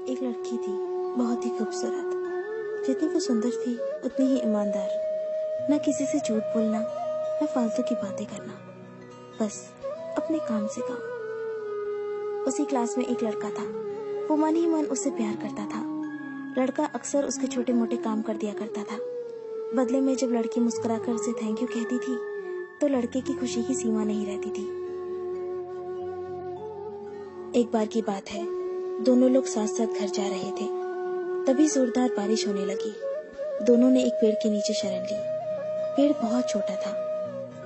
एक लड़की थी, बहुत ही खूबसूरत। जितनी वो सुंदर थी उतनी ही ईमानदार। न किसी से झूठ बोलना, न फालतू की बातें करना, बस अपने काम से काम। उसी क्लास में एक लड़का था। वो मन ही मन उससे प्यार करता था। लड़का अक्सर उसके छोटे मोटे काम कर दिया करता था। बदले में जब लड़की मुस्कुराकर उसे थैंक यू कहती थी तो लड़के की खुशी की सीमा नहीं रहती थी। एक बार की बात है, दोनों लोग साथ साथ घर जा रहे थे। तभी जोरदार बारिश होने लगी। दोनों ने एक पेड़ के नीचे शरण ली। पेड़ बहुत छोटा था।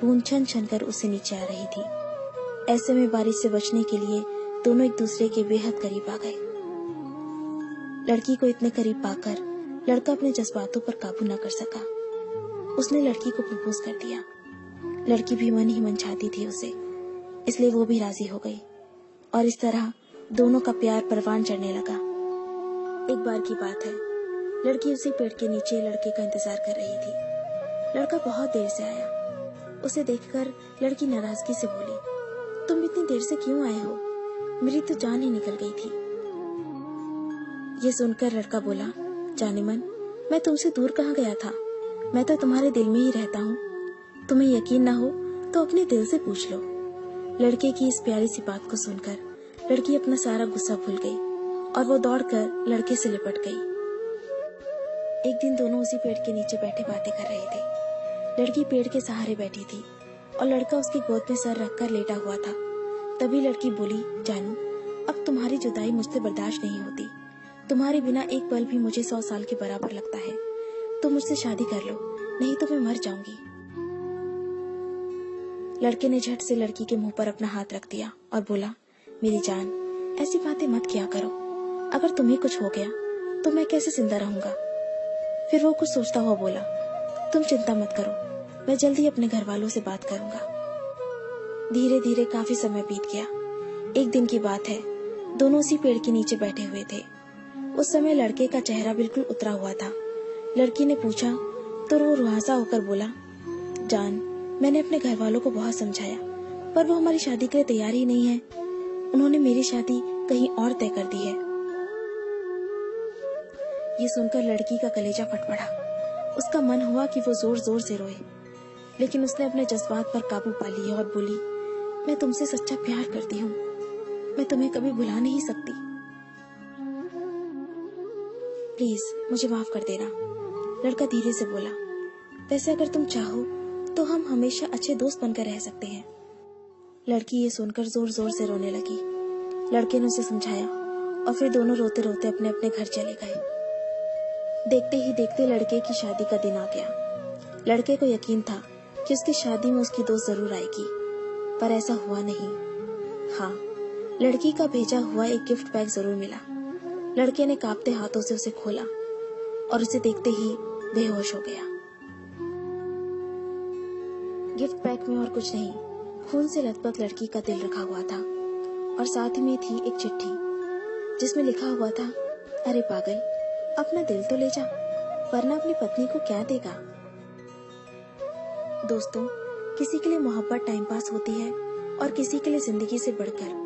बूंद छन छन कर उससे नीचे आ रही थी। ऐसे में बारिश से बचने के लिए दोनों एक दूसरे के बेहद करीब आ गए। लड़की को इतने करीब पाकर लड़का अपने जज्बातों पर काबू न कर सका। उसने लड़की को प्रपोज कर दिया। लड़की भी मन ही मन चाहती थी उसे, इसलिए वो भी राजी हो गई और इस तरह दोनों का प्यार परवान चढ़ने लगा। एक बार की बात है, लड़की उसी पेड़ के नीचे लड़के का इंतजार कर रही थी। लड़का बहुत देर से आया। उसे देखकर लड़की नाराजगी से बोली, तुम इतनी देर से क्यों आए हो? मेरी तो जान ही निकल गई थी। ये सुनकर लड़का बोला, जाने मन, मैं तुमसे दूर कहाँ गया था? मैं तो तुम्हारे दिल में ही रहता हूँ। तुम्हें यकीन ना हो तो अपने दिल से पूछ लो। लड़के की इस प्यारी सी बात को सुनकर लड़की अपना सारा गुस्सा भूल गई और वो दौड़कर लड़के से लिपट गई। एक दिन दोनों उसी पेड़ के नीचे बैठे बातें कर रहे थे। लड़की पेड़ के सहारे बैठी थी और लड़का उसकी गोद में सर रखकर लेटा हुआ था। तभी लड़की बोली, जानू, अब तुम्हारी जुदाई मुझसे बर्दाश्त नहीं होती। तुम्हारे बिना एक पल भी मुझे 100 साल के बराबर लगता है। तुम मुझसे शादी कर लो, नहीं तो मैं मर जाऊंगी। लड़के ने झट से लड़की के मुंह पर अपना हाथ रख दिया और बोला, मेरी जान, ऐसी बातें मत किया करो। अगर तुम्हें कुछ हो गया तो मैं कैसे जिंदा रहूंगा? फिर वो कुछ सोचता हुआ बोला, तुम चिंता मत करो, मैं जल्दी अपने घर वालों से बात करूंगा। धीरे धीरे काफी समय बीत गया। एक दिन की बात है, दोनों उसी पेड़ के नीचे बैठे हुए थे। उस समय लड़के का चेहरा बिल्कुल उतरा हुआ था। लड़की ने पूछा तो वो रुआंसा होकर बोला, जान, मैंने अपने घर वालों को बहुत समझाया, पर वो हमारी शादी के लिए तैयार ही नहीं है। उन्होंने मेरी शादी कहीं और तय कर दी है। ये सुनकर लड़की का कलेजा फट पड़ा। उसका मन हुआ कि वो जोर जोर से रोए, लेकिन उसने अपने जज्बात पर काबू पा लिया और बोली, मैं तुमसे सच्चा प्यार करती हूँ। मैं तुम्हें कभी भुला नहीं सकती। प्लीज मुझे माफ कर देना। लड़का धीरे से बोला, वैसे अगर तुम चाहो तो हम हमेशा अच्छे दोस्त बनकर रह सकते हैं। लड़की ये सुनकर जोर जोर से रोने लगी। लड़के ने उसे समझाया और फिर दोनों रोते रोते अपने अपने घर चले गए। देखते ही देखते लड़के की शादी का दिन आ गया। लड़के को यकीन था कि उसकी शादी में उसकी दोस्त जरूर आएगी, पर ऐसा हुआ नहीं। हाँ, लड़की का भेजा हुआ एक गिफ्ट बैग जरूर मिला। लड़के ने कांपते हाथों से उसे खोला और उसे देखते ही बेहोश हो गया। गिफ्ट बैग में और कुछ नहीं, खून से लथपथ लड़की का दिल रखा हुआ था और साथ ही में थी एक चिट्ठी जिसमें लिखा हुआ था, अरे पागल, अपना दिल तो ले जा, वरना अपनी पत्नी को क्या देगा। दोस्तों, किसी के लिए मोहब्बत टाइम पास होती है और किसी के लिए जिंदगी से बढ़कर।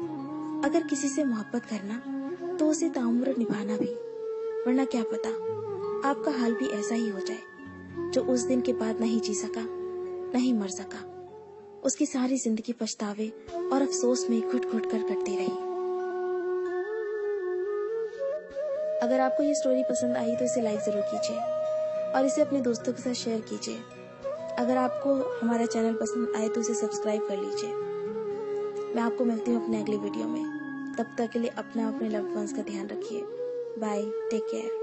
अगर किसी से मोहब्बत करना तो उसे ताउम्र निभाना भी, वरना क्या पता आपका हाल भी ऐसा ही हो जाए जो उस दिन के बाद नहीं जी सका, नहीं मर सका। उसकी सारी जिंदगी पछतावे और अफसोस में घुट घुट कर कटती रही। अगर आपको ये स्टोरी पसंद आई तो इसे लाइक जरूर कीजिए और इसे अपने दोस्तों के साथ शेयर कीजिए। अगर आपको हमारा चैनल पसंद आए तो इसे सब्सक्राइब कर लीजिए। मैं आपको मिलती हूँ अपने अगली वीडियो में। तब तक के लिए अपना अपने लव्ड वंस का ध्यान रखिए। Bye, take care.